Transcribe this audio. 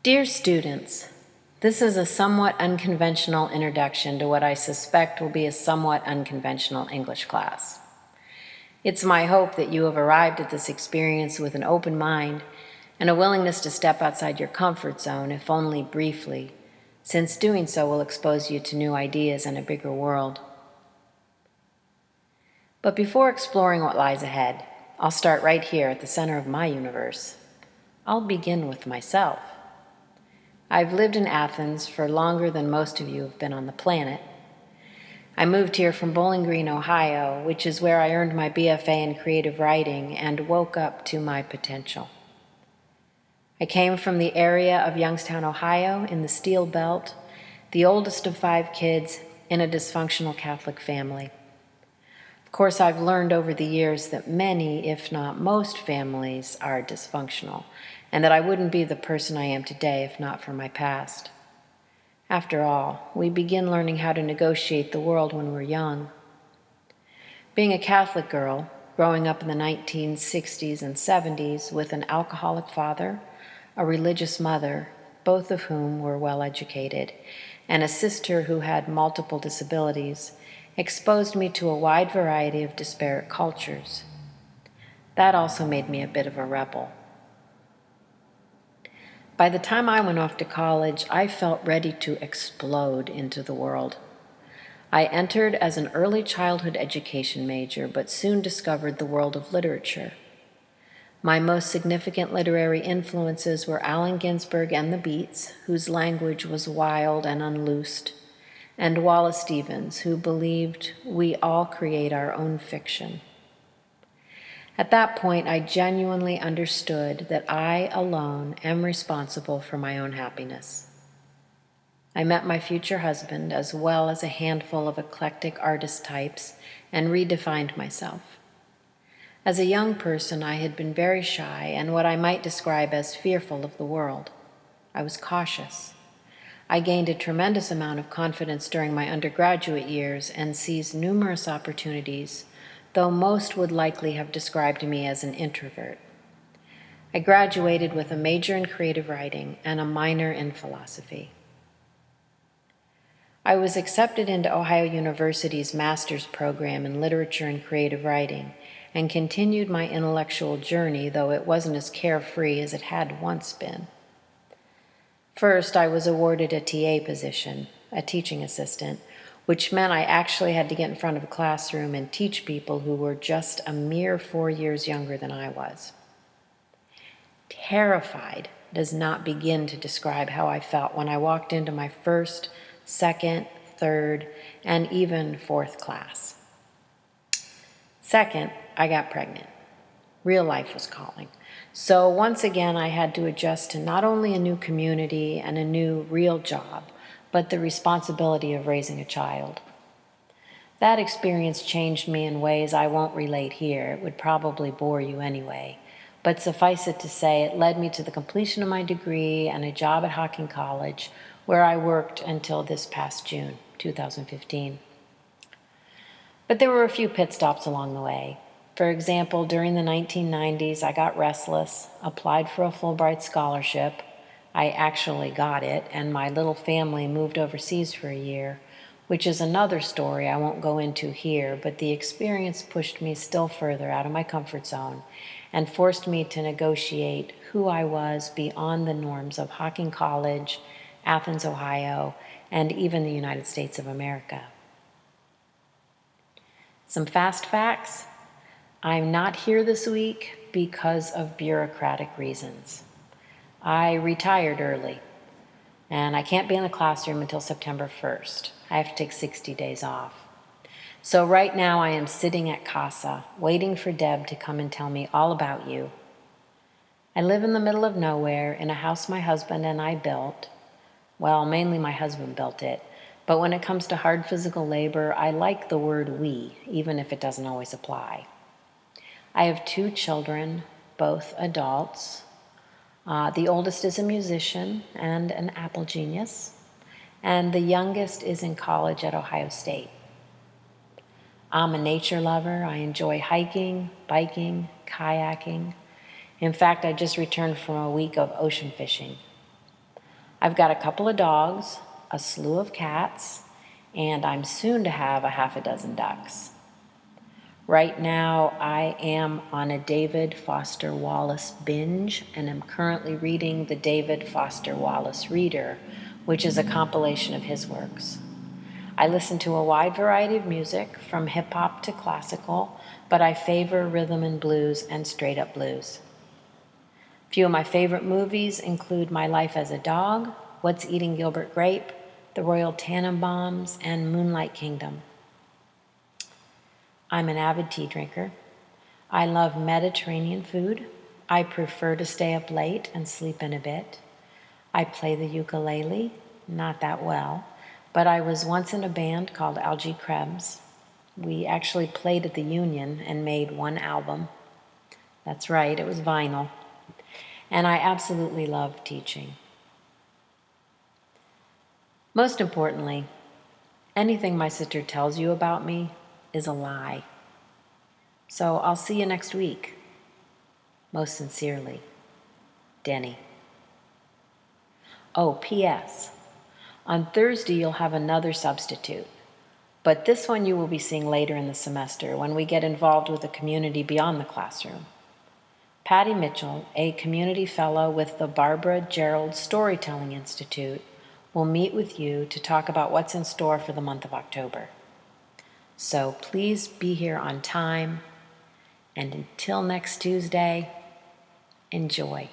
Dear students, this is a somewhat unconventional introduction to what I suspect will be a somewhat unconventional English class. It's my hope that you have arrived at this experience with an open mind and a willingness to step outside your comfort zone, if only briefly, since doing so will expose you to new ideas and a bigger world. But before exploring what lies ahead, I'll start right here at the center of my universe. I'll begin with myself. I've lived in Athens for longer than most of you have been on the planet. I moved here from Bowling Green, Ohio, which is where I earned my BFA in creative writing and woke up to my potential. I came from the area of Youngstown, Ohio, in the Steel Belt, the oldest of 5 kids in a dysfunctional Catholic family. Of course, I've learned over the years that many, if not most, families are dysfunctional, and that I wouldn't be the person I am today if not for my past. After all, we begin learning how to negotiate the world when we're young. Being a Catholic girl, growing up in the 1960s and 70s with an alcoholic father, a religious mother, both of whom were well educated, and a sister who had multiple disabilities, exposed me to a wide variety of disparate cultures. That also made me a bit of a rebel. By the time I went off to college, I felt ready to explode into the world. I entered as an early childhood education major, but soon discovered the world of literature. My most significant literary influences were Allen Ginsberg and the Beats, whose language was wild and unloosed, and Wallace Stevens, who believed we all create our own fiction. At that point, I genuinely understood that I alone am responsible for my own happiness. I met my future husband, as well as a handful of eclectic artist types, and redefined myself. As a young person, I had been very shy and what I might describe as fearful of the world. I was cautious. I gained a tremendous amount of confidence during my undergraduate years and seized numerous opportunities, though most would likely have described me as an introvert. I graduated with a major in creative writing and a minor in philosophy. I was accepted into Ohio University's master's program in literature and creative writing and continued my intellectual journey, though it wasn't as carefree as it had once been. First, I was awarded a TA position, a teaching assistant, which meant I actually had to get in front of a classroom and teach people who were just a mere 4 years younger than I was. Terrified does not begin to describe how I felt when I walked into my first, second, third, and even 4th class. Second, I got pregnant. Real life was calling. So once again, I had to adjust to not only a new community and a new real job, but the responsibility of raising a child. That experience changed me in ways I won't relate here. It would probably bore you anyway. But suffice it to say, it led me to the completion of my degree and a job at Hocking College, where I worked until this past June, 2015. But there were a few pit stops along the way. For example, during the 1990s, I got restless, applied for a Fulbright scholarship. I actually got it, and my little family moved overseas for a year, which is another story I won't go into here, but the experience pushed me still further out of my comfort zone and forced me to negotiate who I was beyond the norms of Hocking College, Athens, Ohio, and even the United States of America. Some fast facts. I'm not here this week because of bureaucratic reasons. I retired early, and I can't be in the classroom until September 1st. I have to take 60 days off. So right now I am sitting at CASA, waiting for Deb to come and tell me all about you. I live in the middle of nowhere in a house my husband and I built. Well, mainly my husband built it, but when it comes to hard physical labor, I like the word we, even if it doesn't always apply. I have 2 children, both adults. The oldest is a musician and an Apple genius, and the youngest is in college at Ohio State. I'm a nature lover. I enjoy hiking, biking, kayaking. In fact, I just returned from a week of ocean fishing. I've got a couple of dogs, a slew of cats, and I'm soon to have a half a dozen ducks. Right now, I am on a David Foster Wallace binge and am currently reading the David Foster Wallace Reader, which is a compilation of his works. I listen to a wide variety of music, from hip-hop to classical, but I favor rhythm and blues and straight-up blues. A few of my favorite movies include My Life as a Dog, What's Eating Gilbert Grape, The Royal Tannenbaums, and Moonlight Kingdom. I'm an avid tea drinker. I love Mediterranean food. I prefer to stay up late and sleep in a bit. I play the ukulele, not that well, but I was once in a band called Algie Krebs. We actually played at the Union and made one album. That's right, it was vinyl. And I absolutely love teaching. Most importantly, anything my sister tells you about me is a lie. So I'll see you next week. Most sincerely, Denny. Oh, P.S. On Thursday, you'll have another substitute, but this one you will be seeing later in the semester when we get involved with the community beyond the classroom. Patty Mitchell, a community fellow with the Barbara Gerald Storytelling Institute, will meet with you to talk about what's in store for the month of October. So please be here on time, and until next Tuesday, enjoy.